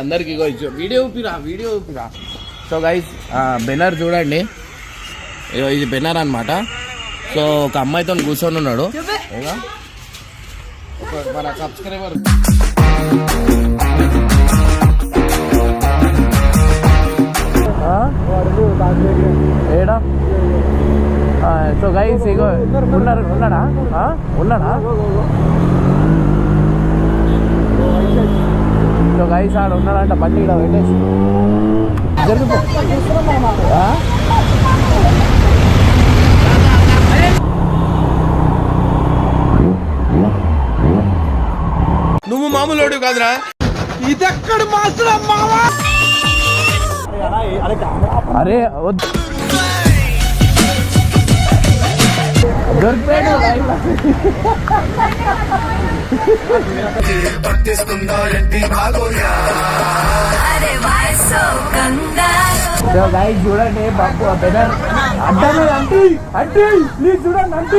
అందరికి video ఊపిరా. So guys బెనర్ చూడండి, ఇది బెనర్ అన్నమాట. సో ఒక అమ్మాయితో కూర్చొని ఉన్నాడు, మన సబ్స్క్రైబర్. ఏడా? సో గైస్ ఇగో ఉన్నాడా? సో గైస్ ఆడ ఉన్నాడంట, బండి ఇక్కడ పెట్టేసి జరిగిపో. నువ్వు మామూలు కాదురా, ఇదెక్కడ మాత్రం మావా. అరే వద్దు, దొరికిపోయాడు. సో గైస్ చూడండి బాబు బెనర్ అంటే అంటే ప్లీజ్ చూడండి అంటే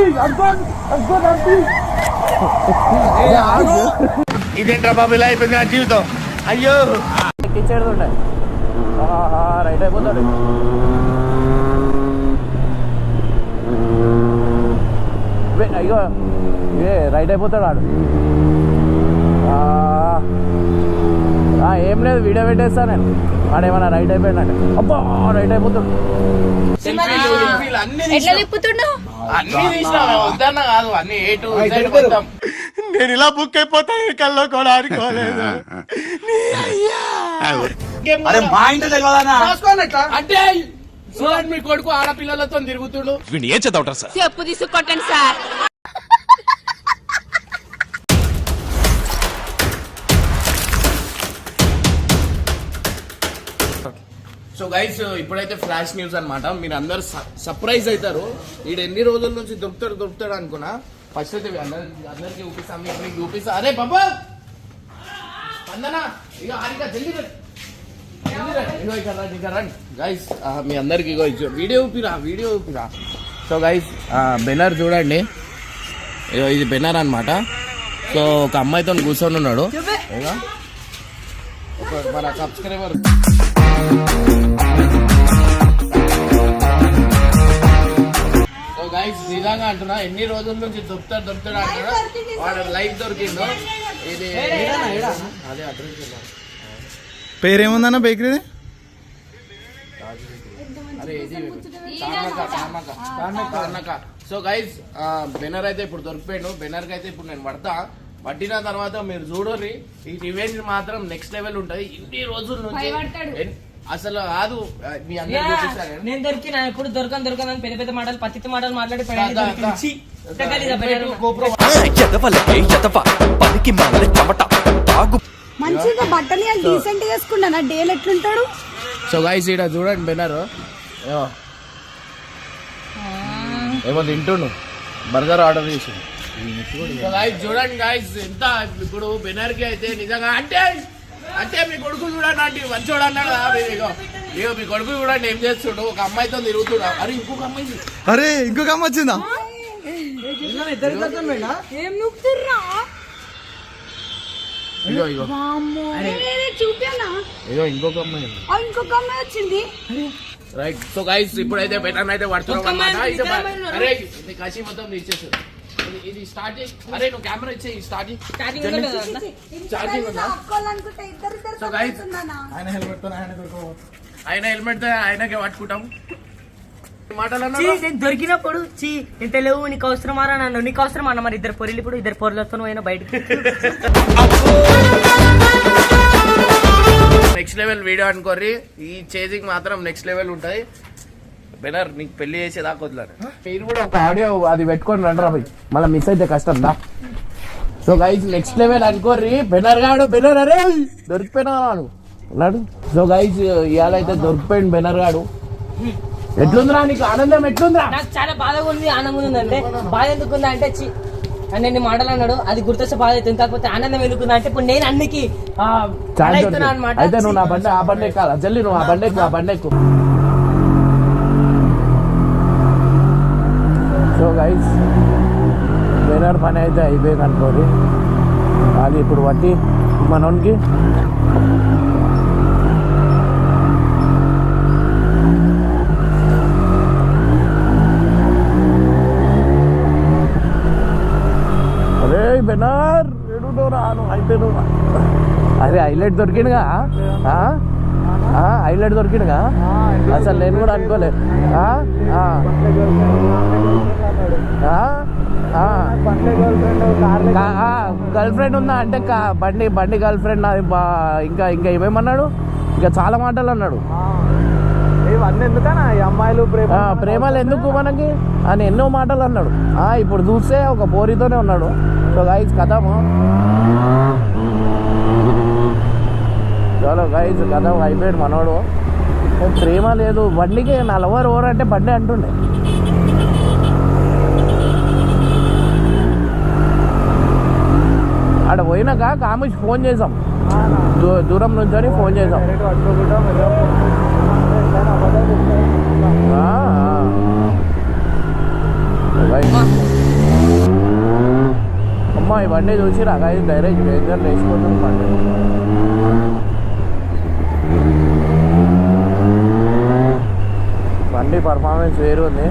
ఇదేంట్రా బాబు ఇలా అయిపోయింది నా జీవితం. అయ్యో టీచర్ ఉండే రైట్ అయిపోతాడు. అయ్యో రైట్ అయిపోతాడు ఆడు. ఏం లేదు, వీడియో పెట్టేస్తా నేను. ఆడేమన్నా రైట్ అయిపోయినట్టు. అబ్బా రైట్ అయిపోతాడు. నేను ఇలా బుక్ అయిపోతా కల్లో కూడా ఆడుకోలేదు. మా ఇంటి అంటే చూడండి, మీ కొడుకు ఆడపిల్లలతో తిరుగుతుడు. ఏం చదవటం సార్? చెప్పు తీసుకొట్టండి సార్. సో గైస్ ఇప్పుడైతే ఫ్లాష్ న్యూస్ అన్నమాట. మీరు అందరు సర్ప్రైజ్ అవుతారు. వీడు ఎన్ని రోజుల నుంచి దొరుకుతాడు అనుకున్నా. ఫస్ట్ అయితే అందరికి చూపిస్తాం, మీకు చూపిస్తా. అరే బాబా స్పందనా, ఇక హారిక జల్దీ రండి గైస్. మీ అందరికి వీడియో ఊపిరా. సో గైస్ బెనర్ చూడండి, ఇది బెనర్ అన్నమాట. సో ఒక అమ్మాయితో కూర్చొని ఉన్నాడు, మన సబ్స్క్రైబర్. సో గైస్ నిజంగా అంటున్నా, ఎన్ని రోజుల నుంచి దొరుకుతాడు అంటున్నా. వాడు లైఫ్ దొరికిండు. ఇది అదే అడ్రస్ పేరేముందన్న బేకరీ? అరే ఇది కార్నక. సో గైస్ బెనర్ అయితే ఇప్పుడు దొరికిపోయాడు. బెనర్కి అయితే ఇప్పుడు నేను పట్టిన తర్వాత మీరు చూడరి, ఈ రివెంజ్ మాత్రం నెక్స్ట్ లెవెల్ ఉంటది. ఇన్ని రోజుల నుంచి అసలు కాదు, మీ అందరూ చూపిస్తారు. నేను దొరికినా ఎప్పుడు దొరకని పెద్ద పెద్ద మాటలు పత్తి మాటలు మాట్లాడి మంచిగా బట్టలు డీసెంట్ వేసుకున్నా డేలు ఎట్లుంటాడు. సో గైస్ ఇక్కడ చూడండి బెనర్ ఏమో తింటుండు, బర్గర్ ఆర్డర్ చేసి. చూడండి గైస్ ఎంత ఇప్పుడు బెనర్ కి అయితే నిజంగా అంటే మీ కొడుకు చూడండి, మంచోడు అన్నాడు కదా. మీ కొడుకు చూడండి ఏం చేస్తుడు, ఒక అమ్మాయితో తిరుగుతుడా. అరే ఇంకొక అమ్మాయి వచ్చిందా? ఏం నొక్కుతుర్రా? ఇంకొక అమ్మాయి వచ్చింది. రైట్. సో గైస్ ఇప్పుడైతే బెటర్ అయితే పడుతున్నాం అన్నమాట. అరే కాశీ మొత్తం తీసేసారు. ఇది స్టార్టింగ్. అరే నువ్వు కెమెరా ఇచ్చే స్టార్టింగ్. సో గైస్ ఆయన హెల్మెట్ తో ఆయనకే పట్టుకుంటాం. దొరికినప్పుడు ఇంత లేవు, నీకు అవసరమారా నన్ను, నీకు అవసరం అన్న. మరి ఇద్దరు పొరిలు, ఇప్పుడు ఇద్దరు పొరలతో అయినా బయటకు. నెక్స్ట్ లెవెల్ వీడియో అనుకోర్రి. ఈ చేజింగ్ మాత్రం నెక్స్ట్ లెవెల్ ఉంటది. బెనర్ నీకు పెళ్లి చేసేదాకా వదిలేరు. మీరు కూడా ఒక ఆడియో అది పెట్టుకొని రండిరా పోయి, మళ్ళీ మిస్ అయితే కష్టం దా. సో గైస్ నెక్స్ట్ లెవెల్ అనుకోర్రి. బెనర్ అరే దొరికిపోయినాడు. సో గైస్ ఇవాళ అయితే దొరికిపోయింది బెనర్ గాడు. ఎట్లుందిరా నీకు ఆనందం? ఎట్లుందిరా? నాకు చాలా బాధగా ఉంది. ఆనందం ఉందంటే బాధ ఎందుకుందా అంటే నేను మాటలు అన్నాడు, అది గుర్తొచ్చే బాధ అవుతుంది. కాకపోతే ఆనందం ఎందుకుందా అంటే ఇప్పుడు నేను అన్నికి అనమాట. అయితే నువ్వు నా బండి ఆ బండి ఎక్కాలా జల్లి, నువ్వు ఆ బండి ఎక్కు. సో గైస్ బెనర్ పని అయితే అయిపోయింది అనుకోండి. అది ఇప్పుడు బట్టి మనోనికి హైలైట్ దొరికిండుగా హైలైట్ దొరికిండుగా అసలు నేను కూడా అనుకోలేదు గర్ల్ ఫ్రెండ్ ఉందా అంటే బండి గర్ల్ ఫ్రెండ్ ఇంకా ఇంకా ఏమేమన్నాడు ఇంకా చాలా మాటలు అన్నాడు ఇవన్నీ ఎందుకన్నా ఈ అమ్మాయిలు ప్రేమలు ఎందుకు మనకి అని ఎన్నో మాటలు అన్నాడు ఇప్పుడు చూస్తే ఒక పోరితోనే ఉన్నాడు సో గైజ్ కథము చలో గైజ్ కథ అయిపోయాడు మనోడు ప్రేమ లేదు బండికి నా లవర్ ఓవర్ అంటే బండి అంటుండే ఆడ పోయినాక కామిష్ ఫోన్ చేసాం దూరం నుంచి ఫోన్ చేసాం అమ్మా ఈ బండి చూసి రాగాయి డైరెక్ట్ వేగం వేసిపోతుంది బండి పర్ఫార్మెన్స్ వేరు ఉంది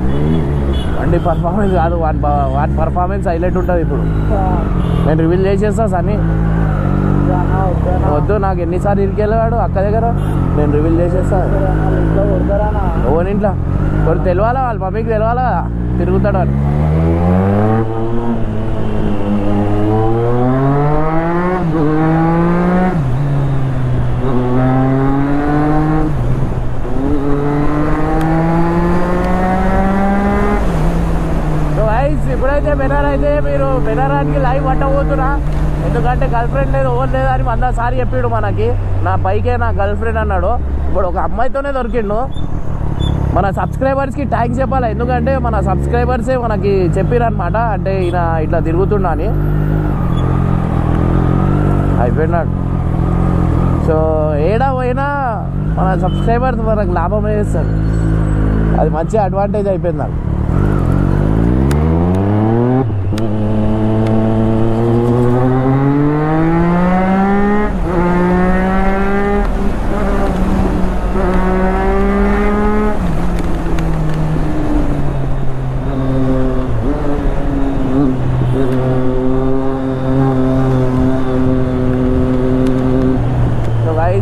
బండి పర్ఫార్మెన్స్ కాదు వాటి పర్ఫార్మెన్స్ హైలైట్ ఉంటుంది ఇప్పుడు నేను రివీల్ చేసేస్తా సన్నీ వద్దు నాకు ఎన్నిసార్లు ఇరికెళ్ళాడు అక్క దగ్గర నేను రివీల్ చేసేస్తా ఓన్ ఇంట్లో కొన్ని తెలియాలా వాళ్ళ మమ్మీకి తెలియాలా తిరుగుతాడు అని ఇప్పుడైతే బెనారైతే మీరు బెనారానికి లైవ్ పట్టబోతున్నా ఎందుకంటే గర్ల్ ఫ్రెండ్ లేదు ఓవర్ లేదు అని 100 సార్లు చెప్పాడు మనకి నా బైకే నా గర్ల్ ఫ్రెండ్ అన్నాడు ఇప్పుడు ఒక అమ్మాయితోనే దొరికిండు మన సబ్స్క్రైబర్స్కి థ్యాంక్స్ చెప్పాలి ఎందుకంటే మన సబ్స్క్రైబర్సే మనకి చెప్పారనమాట అంటే ఈయన ఇట్లా తిరుగుతున్నా అని అయిపోయినాడు సో ఏడా పోయినా మన సబ్స్క్రైబర్స్ మనకు లాభం వేస్తారు అది మంచి అడ్వాంటేజ్ అయిపోయింది నాకు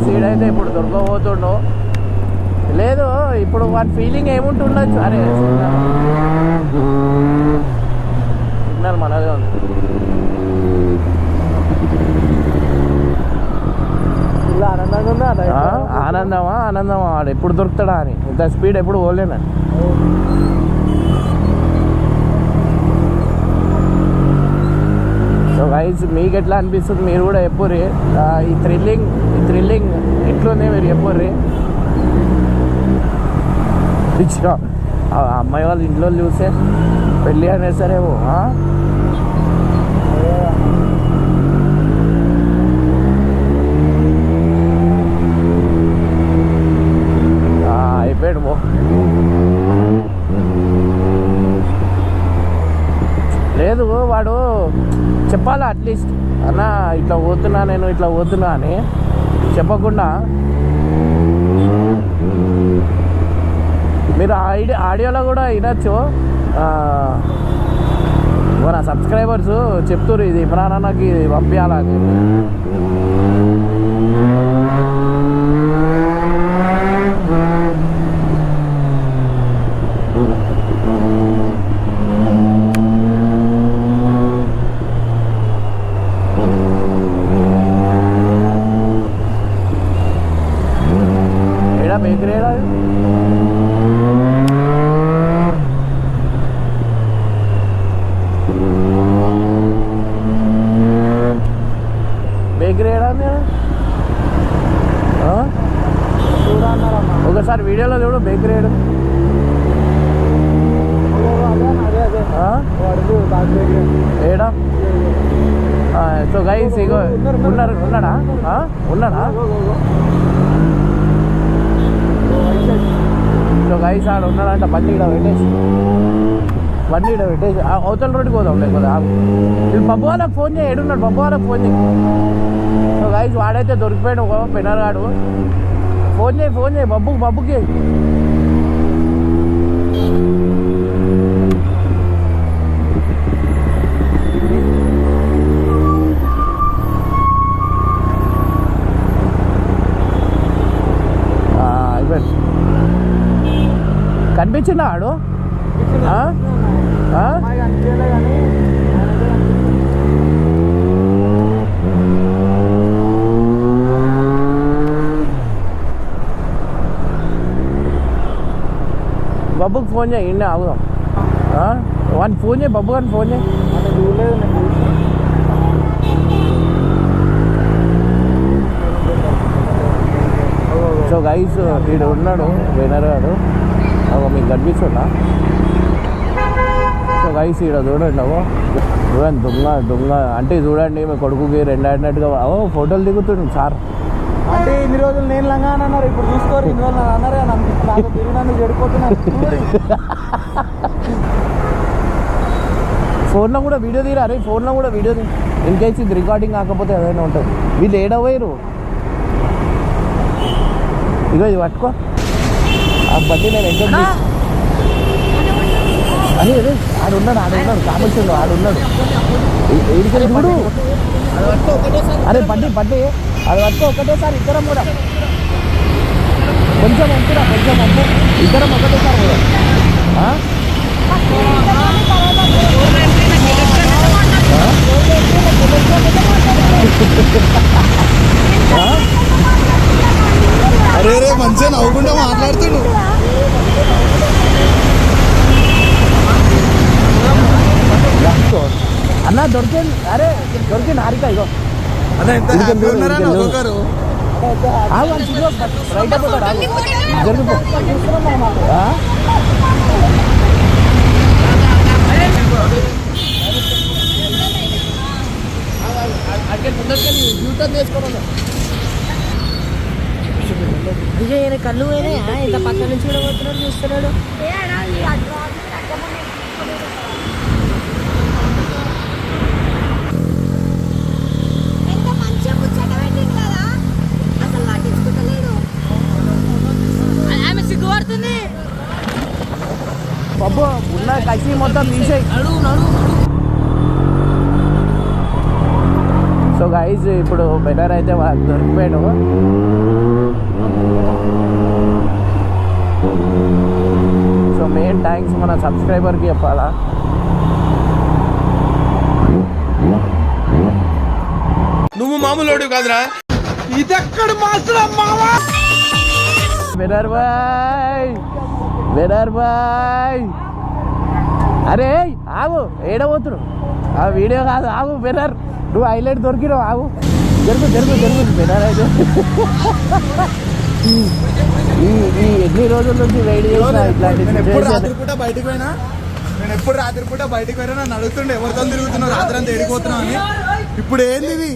సీడైతే ఇప్పుడు దొరకబోతుండో లేదు ఇప్పుడు వాటి ఫీలింగ్ ఏముంటుండొచ్చు అరే సిగ్నల్ మనదే ఉంది ఇలా ఆనందంగా ఉందా ఆనందమా వాడు ఎప్పుడు దొరుకుతాడా అని ఇంత స్పీడ్ ఎప్పుడు పోలేనండి సో గైస్ మీకు ఎట్లా అనిపిస్తుంది మీరు కూడా చెప్పుర్రి ఈ థ్రిల్లింగ్ ఎట్లుంది మీరు చెప్పుర్రి అమ్మాయి వాళ్ళు ఇంట్లో చూస్తే పెళ్ళి అనేసరేమో అయిపోయాడు బో లేదు వాడు చెప్పాలా అట్లీస్ట్ అన్న ఇట్లా పోతున్నా నేను ఇట్లా పోతున్నా అని చెప్పకుండా మీరు ఆడియోలో కూడా వినొచ్చు మన సబ్స్క్రైబర్స్ చెప్తున్నారు ఇది ఇమ్రాన్ అన్నకి పంపించాలని బేకరీ బేకరీ ఒకసారి వీడియోలో చూడు బేకరీ ఏడా సో గైస్ ఇగో ఉన్నాడా సో గైస్ ఆడ ఉన్నాడంట బండి ఇక్కడ పెట్టేసి అవతల రోడ్డుకి పోదాం లేకపోతే వీళ్ళు బబ్బు వాళ్ళకి ఫోన్ చేయి ఏడున్నాడు బబ్బు వాళ్ళకి ఫోన్ చేయి సో గైస్ వాడైతే దొరికిపోయాడు ఒక పెనర్గాడు ఫోన్ చేయి బబ్బుకి కనిపించిందా ఆడు ఆ? ఆ? అమ్మాయి కనిపించలే కానీ ఆయనైతే కనిపించింది. బబ్బుకి ఫోన్ చేయి ఇండి ఆగుదాం వాడిని ఫోన్ చేయి బబ్బు గారిని ఫోన్ చేయి అంటే చూడలేదు నేను చూసిన. సో గైస్ వీడు ఉన్నాడు వినర్ గారు మీకు కనిపిస్తున్నా సో గైస్ ఈడ చూడండి చూడండి దొంగ దొంగ అంటే చూడండి మీ కొడుకుకి రెండు ఆడినట్టుగా ఫోటోలు దిగుతుండు సార్ అంటే ఇన్ని రోజులు నేను లంగా అని అన్నారు, ఇప్పుడు చూసుకోరు ఇన్ని రోజులు అన్నారు కానీ నాకు తిరిగినాను చెడిపోతున్నాను. ఫోన్లో కూడా వీడియో తీరా రే ఫోన్లో కూడా వీడియో ఇన్ కేసు ఇది రికార్డింగ్ కాకపోతే ఏదైనా ఉంటుంది వీళ్ళు ఏడవయ్యారు ఇగో ఇది పట్టుకో ఆ బట్టి నేను ఎంత అదే అదే ఆడున్నాడు కామర్షియల్ ఆడున్నాడు ఏడికెళ్ళి చూడు అరే బడ్డీ అది పట్టుకో ఒకటేసారి ఇద్దరం కూడా కొంచెం అంటురా కొంచెం అంటు ఇద్దరం ఒకటేసారి కూడా అరే రే మంచిగా నవ్వుకుంటా మాట్లాడుతుండు. అన్న దొరికింది అరే దొరికింది హారిక ఇగో అదే ఎంత హ్యాపీ ఉన్నారా ఒక్కొక్కరు. జరిగిపో కళ్ళు పోయినా ఇంత పక్క నుంచి కూడా పోతున్నాడు చూస్తున్నాడు. ఎంత మంచిగా ముచ్చట పెట్టింది కదా, అసలు పట్టించుకుంటలేడు. ఆమె సిగ్గుపడుతుంది. పప్పు ఉన్న కసి మొత్తం తీసేయి. సో గైజ్ ఇప్పుడు బెటర్ అయితే దొరికిపోయాడు. సో మెయిన్ థ్యాంక్స్ మన సబ్స్క్రైబర్కి చెప్పాలా. నువ్వు మామూలు కాదురా, ఇదెక్కడ మాత్రం మావా. బెనర్ బాయ్ అరే ఆగు ఏడబోతుడు ఆ వీడియో కాదు ఆగు బెనర్ నువ్వు హైలైట్ దొరికినావు ఆగు జరుగు బెనర్ అయితే ఈ ఎన్ని రోజుల నుంచి వెయిట్ చేసిన ఇట్లాంటి నేను ఎప్పుడు రాత్రిపూట బయటకు పోయినా నన్ను అడుగుతుండే ఎవరితో తిరుగుతున్నావు రాత్రి అంతా ఎడిపోతున్నావు అని. ఇప్పుడు ఏంది ఇది?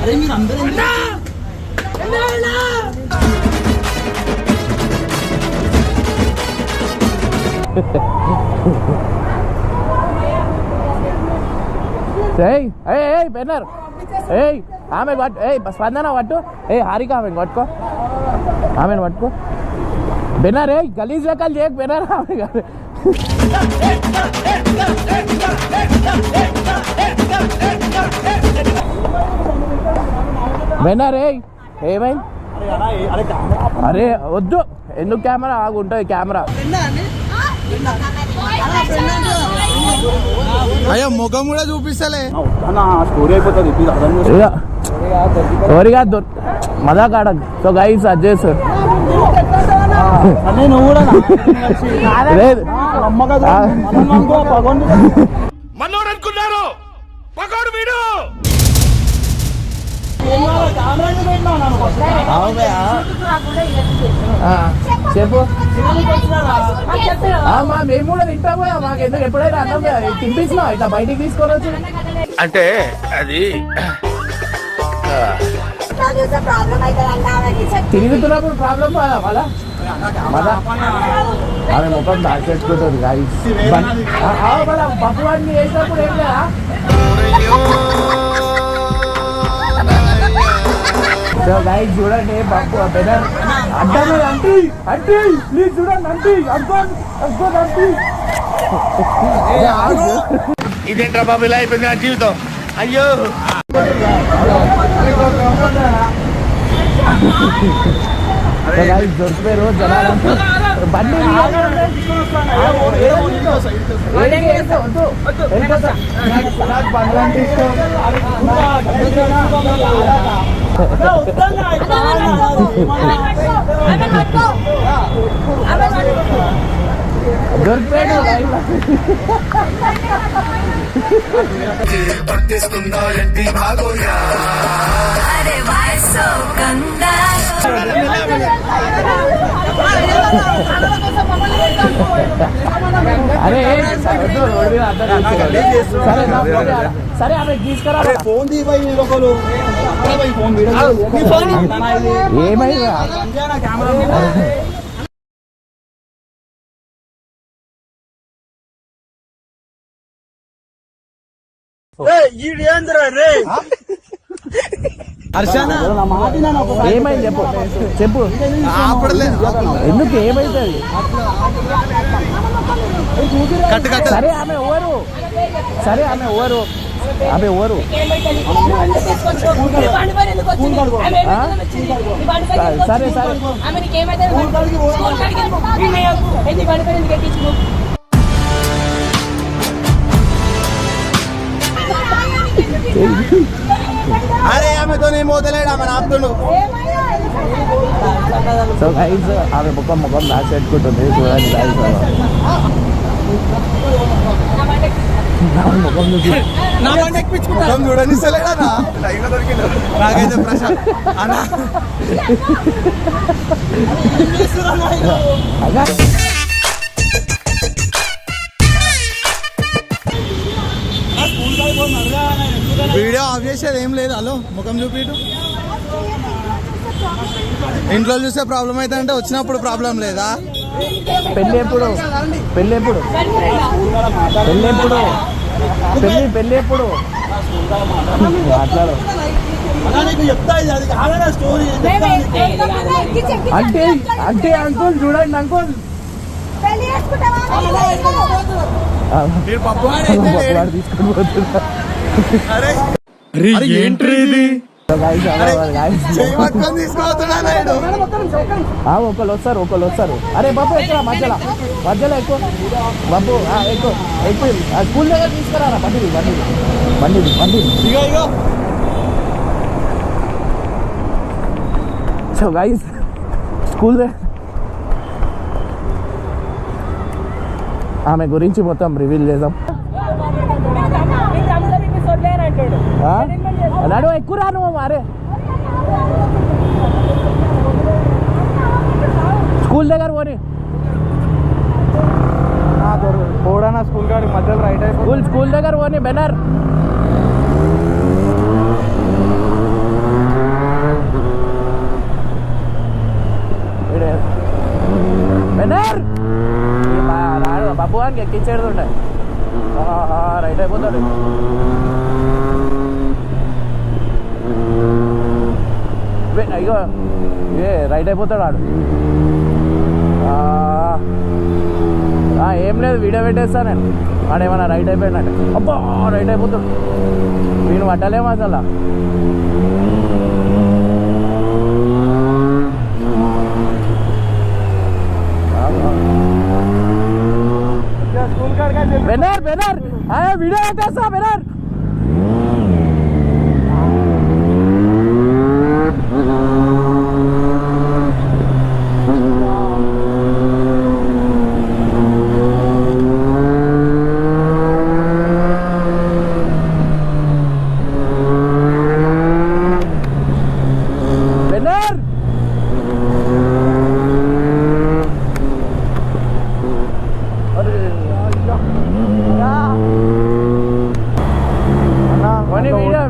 అరే మీరు అందరూ బెనర్ ఆమె పట్టు స్పందన పట్టు హారిక ఆమెను పట్టుకో బెనర్ గలీజ్ లెక్కలు చేయకు బెనర్ ఆమె కాదు. బెనర్ ఏమైంది అరే వద్దు ఎందుకు కెమెరా ఆగు ఉంటుంది కెమెరా. అయ్యా ముఖం కూడా చూపిస్తలే స్టోరీ అయిపోతుంది ఎవరిగా మజాక్ ఆడ. సో గైస్ అజ్జేస్ నువ్వు కూడా లేదు మనోడు అనుకున్నారు పకోడు వీడు. చెప్పు మేము కూడా తింటాము మాకు ఎందుకు ఎప్పుడైనా అన్నం తినిపిస్తున్నావు ఇట్లా బయటికి తీసుకొని వచ్చి అంటే అది తిరుగుతున్నప్పుడు ప్రాబ్లం వాళ్ళ ఆమె ముఖం దాచేసుకుంటుంది గాయస్. పప్పు వాడిని వేసినప్పుడు ఏం లేదా సో గైస్ చూడండి పప్పు బెనర్ అడ్డాను అంటే అంటే ప్లీజ్ చూడండి అంటే అడ్డాను అంటే ఇదేంట్రా బాబు ఇలా అయిపోయింది నా జీవితం అయ్యో దొరికిపోయారు జనాలు బండి దొరికిపోయాడు అరే సరే ఆమె తీసుకురా ఫోన్ తీయి లోకలు ఫోన్ ఏమైందా ఏమైంది చెప్పు చెప్పు ఎందుకు ఏమైతుంది సరే ఆమె ఎవరు సరే ఆమె ఎవరు ఆమె ఎవరు సరే సరే అరే ఆమెతో నేను మోదలేడు ఆమె ఆపుతుండు సో గైస్ ఆమె ముఖం దాచి పెట్టుకుంటుంది చూడండి గైస్ ముఖం చూసి ముఖం చూడని ఇస్తలేడనా నాకైతే ప్రశాంత్ అన్నా వీడియో ఆఫ్ చేసేది ఏం లేదు హలో ముఖం చూపిటు ఇంట్లో చూస్తే ప్రాబ్లం అయితే అంటే వచ్చినప్పుడు ప్రాబ్లం లేదా పెళ్ళి ఎప్పుడు పెళ్ళి ఎప్పుడు పెళ్ళి ఎప్పుడు పెళ్ళి ఎప్పుడు మాట్లాడు అంటే అంటే అంకుల్ చూడండి అంకుల్ తీసుకుని పోతున్నా ఒకళ్ళు వస్తారు అరే బాబు ఎక్కువ మధ్యలో ఎక్కువ బాబు ఎక్కువ ఎక్కువ స్కూల్ దగ్గర తీసుకురారా బండి సో గైస్ స్కూల్ ఆమె గురించి మొత్తం రివీల్ చేద్దాం నడు ఎక్కువ రాను అరే స్కూల్ దగ్గర పోనీ పోడానా స్కూల్ గారి మధ్యలో రైట్ అయిపోయి స్కూల్ దగ్గర పోనీ బెనర్ బెనర్ రాడు బాబు అని ఎక్కించేది ఉండే రైట్ అయిపోతాడు అయ్యో రైట్ అయిపోతాడు ఆడు ఏం లేదు వీడియో పెట్టేస్తా నేను వాడేమన్నా రైట్ అయిపోయినట్టు అబ్బా రైట్ అయిపోతాడు నేను పట్టలేము అసలు బెనర్ వీడియో పెట్టేస్తా బెనర్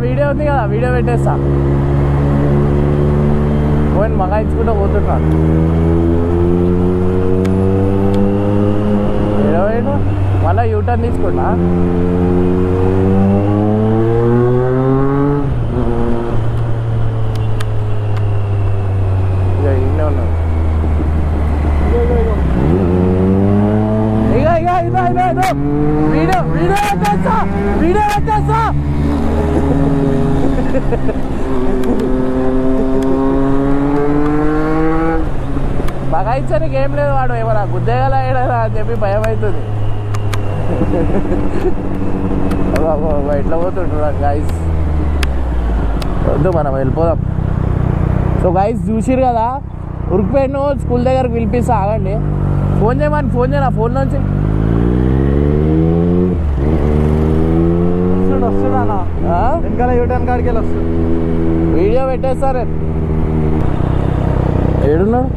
వీడియో ఉంది కదా వీడియో పెట్టేస్తా పోయిన మగాయించుకుంటూ పోతున్నాను మళ్ళీ యూటర్న్ తీసుకున్నా ఇక ఇన్నే ఉన్నాను బగాయించడానికి ఏం లేదు, వాడు ఏమన్నా గుద్దేగల ఏడదా అని చెప్పి భయం అవుతుంది. ఎట్లా పోతుంటున్నాడు గైస్, వద్దు మనం వెళ్ళిపోదాం. సో గైస్ చూసిరు కదా, ఉరికిపోయిన స్కూల్ దగ్గరకు పిలిపిస్తా, ఆగండి. ఫోన్ చేయమని, ఫోన్ చేయనా ఫోన్ నుంచి. వస్తున్నా వెనకాల యూటర్న్ కాడికి వెళ్ళి వస్తుంది. వీడియో పెట్టేస్తారు. ఏడున్నాడు?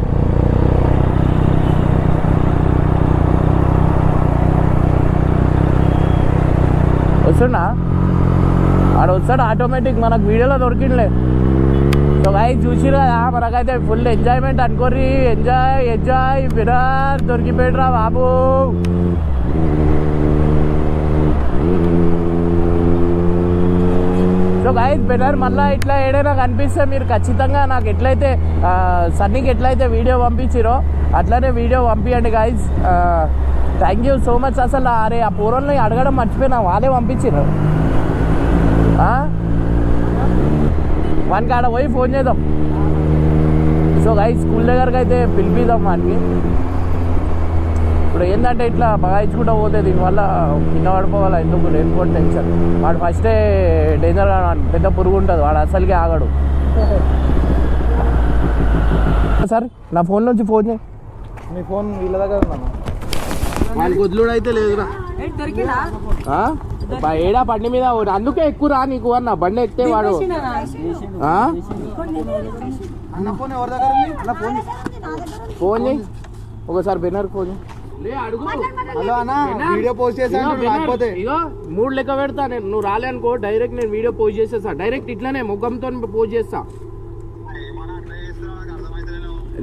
వస్తున్నా, ఆడ వస్తాడు ఆటోమేటిక్, మనకు వీడియోలో దొరికిందిలే. సో గైస్ చూసిరు కదా, మనకైతే ఫుల్ ఎంజాయ్మెంట్ అనుకోర్రి. ఎంజాయ్ ఎంజాయ్ విరాట్ దొరికిపోయినరా బాబు. సో గైస్ బెటర్ మళ్ళీ ఇట్లా ఏడైనా కనిపిస్తే మీరు ఖచ్చితంగా నాకు ఎట్లయితే సన్నీకి ఎట్లయితే వీడియో పంపించిరో అట్లనే వీడియో పంపించండి guys. Thank you so much. అసలు అరే ఆ పూర్వల్ని అడగడం మర్చిపోయినా, వాళ్ళే పంపించిరు. వానికి ఆడ పోయి ఫోన్ చేద్దాం. సో గైస్ స్కూల్ దగ్గరకు అయితే పిలిపిద్దాం వానికి. ఇప్పుడు ఏంటంటే ఇట్లా బగాయించుకుంటూ పోతే దీనివల్ల కింద పడిపోవాలా, ఎందుకు లేనిపోతే టెన్షన్. వాడు ఫస్టే డేంజర్గా పెద్ద పురుగు ఉంటుంది, వాడు అసలుకే ఆగడు. సరే నా ఫోన్ నుంచి ఫోన్ చేయి. మీ ఫోన్ వీళ్ళ దగ్గర ఉన్నాను. వానికి వదులుడు అయితే లేదురా. ఏడా బండి మీద అందుకే ఎక్కువ రా నీకు అన్న, బండి ఎక్కితే వాడు. అన్న ఫోన్ ఎవరి దగ్గర ఉంది? అన్న ఫోన్ ఫోన్ చేయి ఒకసారి, బెనర్ ఫోన్ చేయి. హలో అన్న, వీడియో పోస్ట్ చేశాను రాకపోతే. ఇగో 3 లెక్క పెడతా నేను, నువ్వు రాలే అనుకో డైరెక్ట్ నేను వీడియో పోస్ట్ చేసేస్తా. డైరెక్ట్ ఇట్లానే ముఖంతో పోస్ట్ చేస్తా.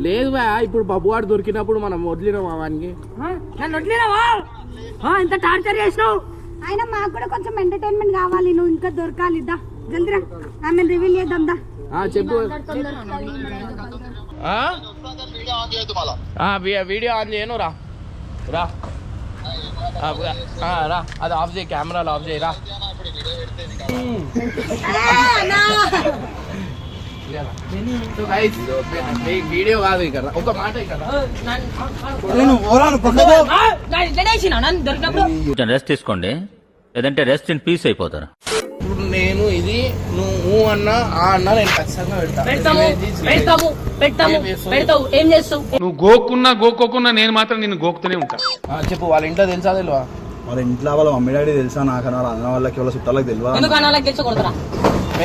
లేదు బా, ఇప్పుడు బబ్బువాడు దొరికినప్పుడు మనం వదిలినావా వానికి? నన్ను వదిలేవా? ఎంత టార్చర్ చేసినావు? ఆయన మాకు కూడా కొంచెం ఎంటర్టైన్మెంట్ కావాలి, నువ్వు ఇంకా దొరకాలి. దా జల్దిరా, ఆమె రివీల్ చేద్దాం. దా చెప్పు. వీడియో ఆన్ చేయను, రా రా రా, అది ఆఫ్ చేయి, కెమెరాలు ఆఫ్ చేయి, రా. వీడియో కాదు ఇక్కడ, ఒక మాట ఇక్కడ. రెస్ట్ తీసుకోండి, లేదంటే రెస్ట్ ఇన్ పీస్ అయిపోతారు. ఇప్పుడు నేను ఇది నువ్వు అన్నా ఆ అన్నా నేను ఖచ్చితంగా పెడతావు. ఏం చేస్తావు? నువ్వు గోక్కున్నా నేను మాత్రం నిన్ను గోకుతూనే ఉంటా. చెప్పు, వాళ్ళ ఇంట్లో తెలుసా తెలియవా? వాళ్ళ ఇంట్లో వాళ్ళ మమ్మీ డాడీ తెలుసా, నాకన్నా వాళ్ళ అన్న వాళ్ళకి వాళ్ళ చుట్టాలకు తెలియదు. ఎందుకు అనాలకి తెచ్చి కొడతారా? మా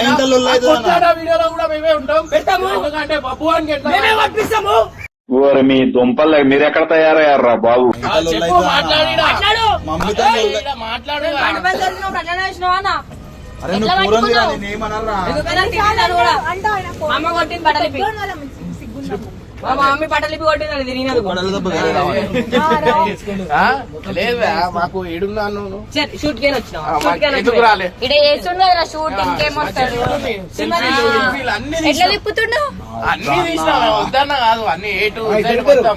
ఇంట్లో వీడియోలో కూడా మేమే ఉంటాం, ఎందుకంటే బబ్బు అని ఓరి మీ దుంపలు మీరెక్కడ తయారయ్యారా బాబు? మమ్మీతో మాట్లాడు. అరే నువ్వు పూరం ఏమన్నారా? అమ్మ కొట్టింది బట్టలిపి, మా మమ్మీ బట్టలిపి కొట్టింది తిరిగినది. లేదు మాకు ఏడున్నాను, షూట్ కేని వచ్చినావు. ఎందుకు రాలే? ఇక్కడ వేస్తుండే కదా షూట్, ఇంకేమొస్తాడు? ఎట్లా తిప్పుతుండవు? అన్ని తీసినా వద్దన్నా కాదు, అన్ని ఏ టు జెడ్ మొత్తం.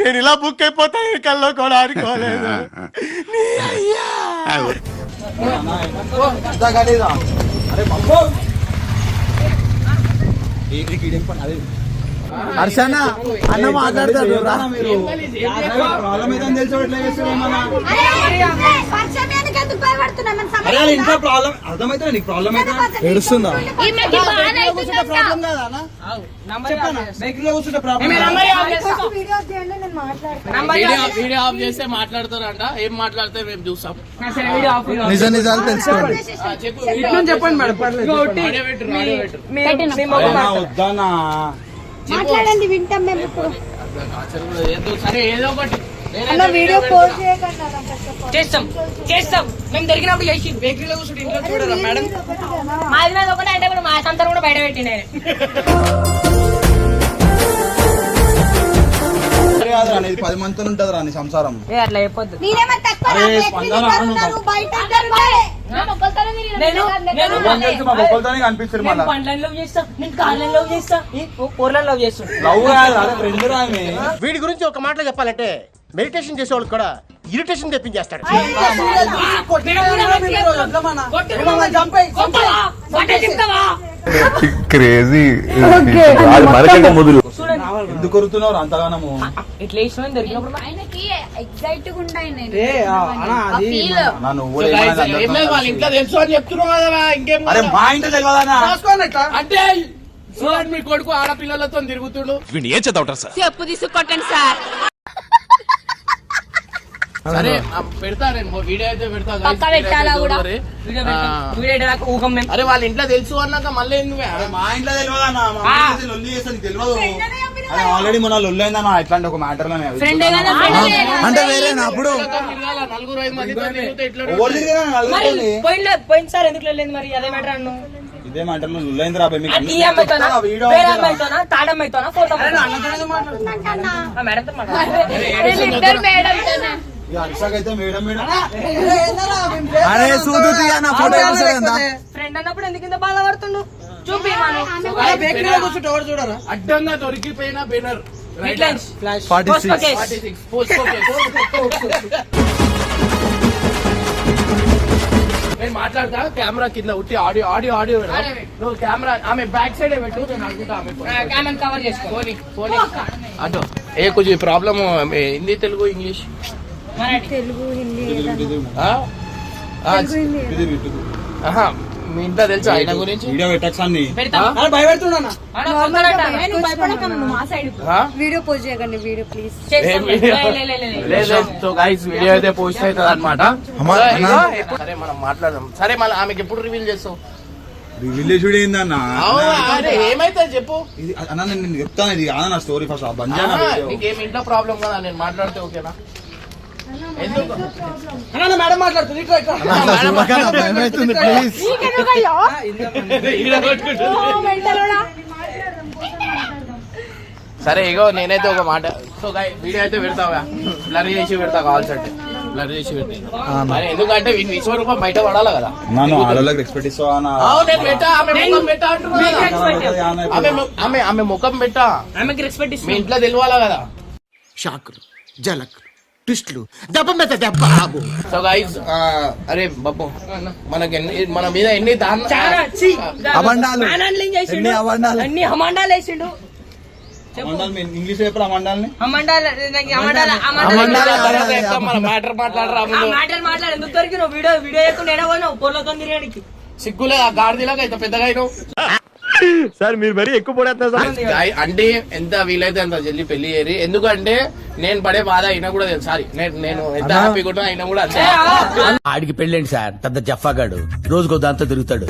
నేను ఇలా బుక్ అయిపోతా కల్లో కూడా ఆడుకోలేదు. అరే బాబు హర్షన్న అన్న మాట్లాడతాడు. ప్రాబ్లం ఏదని తెలిసి ఎట్లా చేస్తాడు ఏమన్నా? ఇంట్లో ప్రాబ్లం అర్థమైతే నీకు ప్రాబ్లం అయితే ఏడుస్తుందా? ప్రాబ్లం కాదా అన్న? చెప్పనా బైక్లో కూర్చుంటే ప్రాబ్లం. వీడియో ఆఫ్ చేస్తే మాట్లాడతారంట, ఏం మాట్లాడితే మేము చూస్తాం. నిజ నిజాలు తెలుసుకోండి. చెప్పండి వద్దానా మాట్లాడండి, వింటాం మేము. ఇప్పుడు సరే ఏదో ఒకటి వీడియో పోస్ట్ చేస్తాం మేము దొరికినప్పుడు చేసి బేకరీలో కూర్చుంటే ఇంట్లో చూడరా మేడం? మాది మీద ఒకటే అంటే ఇప్పుడు మా సంతరం కూడా బయట పెట్టిండే. కాదు రా, 10 మందితో ఉంటది రా నీ సంసారం. అట్లా చెప్పొద్దు. కనిపిస్తారు మళ్ళీ పండ్లను లవ్ చేస్తా, నేను కార్లను లవ్ చేస్తా, పూర్లను లవ్ చేస్తాను. లవ్ కాదు ఫ్రెండ్ రా ఆమె. వీడి గురించి ఒక మాటలో చెప్పాలంటే మెడిటేషన్ చేసేవాళ్ళు కూడా ఇరిటేషన్ తెప్పించేస్తాడు. Crazy okay. అది మనకంటే మొదలు ఎందుకు కొరుతున్నావు అంతగానము? ఇట్లా ఇష్టం దొరికినప్పుడు ఆయనకి ఎగ్జైట్ గా ఉండాయి నేను నన్ను So guys, ఏం లేదు, వాళ్ళ ఇంట్లో తెలుసు అని చెప్తున్నావు కదా, ఇంకేం అరే కావాలా? మా ఇంట్లో తెలియదా? అంటే చూడండి మీ కొడుకు ఆడపిల్లలతో తిరుగుతుడు. ఏం చదవటం సార్? చెప్పు తీసుకొట్టండి సార్. సరే పెడతా, నేను వీడియో అయితే పెడతా guys. పక్కా పెట్టాలా కూడా? వీడియో ఊహం మేము. అరే వాళ్ళ ఇంట్లో తెలుసు అన్నాక మళ్ళీ ఎందుకు? అరే మా ఇంట్లో తెలియదన్నా, మా ఇంట్లో లొల్లి చేస్తే నీకు తెలియదు. అరే ఆల్రెడీ మొన్న లొల్లి అయిందన్నా ఇట్లాంటి ఒక మ్యాటర్ లో ఫ్రెండ్ అంటే వేరేనా అప్పుడు నలుగురు 5 మందితో తిరిగితే ఎట్లా ఎవరు తిరిగినా నలుగురితోని. పోయిన సార్ ఎందుకు వెళ్ళింది మరి అదే మ్యాటర్ అన్ను ఇదే మ్యాటర్ లో లొల్లి అయింది రా బాయ్. మీకు ఈ అమ్మాయితోనా వేరే అమ్మాయితోనా థర్డ్ అమ్మాయితోనా ఫోర్త్ అమ్మాయితోనా మేడంతో మాట్లాడు. అర్షకైతే మేడం మేడం అరే సూదుతి అన్న ఫోటో చూసారా? ఫ్రెండ్ అన్నప్పుడు ఎందుకు ఇంత బాధపడుతుండు? చూపి అడ్డంగా దొరికిపోయిన బెనర్ ఫ్లాష్ 46. నేను మాట్లాడతా, కెమెరా కింద ఉట్టి ఆడియో ఆడియో ఆడియో నువ్వు కెమెరా ఆమె బ్యాక్ సైడ్ పెట్టు, నేను అనుకుంటా ఆమె కవర్ చేసుకో. ఫోన్ అటు ఏ కొంచెం ప్రాబ్లమ్ హిందీ తెలుగు ఇంగ్లీష్ తెలుగు హిందీ ఆహా, మీ ఇంట్లో తెలుసా ఆయన గురించి? వీడియో పెట్టాన్ని వీడియో పోస్ట్ చేయకండి video please. So guys video అయితే పోస్ట్ అవుతుంది అనమాట. సరే మనం మాట్లాడదాం. సరే మళ్ళీ ఆమెకి ఎప్పుడు రివీల్ చేస్తావు? విలేజ్ వీడియో ఏందన్న? అరే ఏమైతే చెప్పు. ఇది అన్న నేను చెప్తాను, ఇది కాదు నా స్టోరీ ఫస్ట్ బంద్ నీకేం ఇంట్లో ప్రాబ్లం కదా, నేను మాట్లాడితే ఓకేనా? ఎందుకు మేడం మాట్లాడుతుంది. సరే ఇగో నేనైతే ఒక మాట. సో వీడియో అయితే పెడతావా? బ్లర్ చేసి పెడతా, కావాల్సి అంటే బ్లర్ చేసి పెడతా. మరి ఎందుకంటే వీని విశ్వరూపం బయట పడాలి కదా. నన్ను ఆడోళ్ళకి రెస్పెక్ట్ ఇస్తావా? నేను పెట్టా, ఆమె ముఖం పెట్టా అంటున్నా. ఆమె ముఖం పెట్టా, ఆమెకి రెస్పెక్ట్ మీ ఇంట్లో తెలియాలా కదా. షాకులు జలక్ ట్విస్టులు దెబ్బ మీద దెబ్బ. సో గైస్ అరే బాబు, మనకి మన మీద ఎన్ని అబండాలు. ఎన్ని హమాండాలు వేసిండు. ఇంగ్లీష్ పేపర్ అమండాలని మ్యాటర్ మాట్లాడరా మాట్లాడు. ఎందుకు దొరికినావు? వీడియో చేయకుండా ఏడా పోయినావు? పొర్లతో తిరగడానికి సిగ్గులే ఆ గాడిదిలాగా ఇంత పెద్దగా అయినావు. సార్ మీరు మరీ ఎక్కువ పడేస్తున్నారు సార్. అంటే ఎంత వీలైతే అంత జల్దీ పెళ్లి చేయరు. ఎందుకంటే నేను పడే బాధ అయినా కూడా తెలుసు. సారీ, నేను ఎంత హ్యాపీగా ఉన్నా అయినా కూడా అంతే. ఆడికి పెళ్ళండి సార్, పెద్ద జఫాగాడు రోజుకో దాంతో తిరుగుతాడు.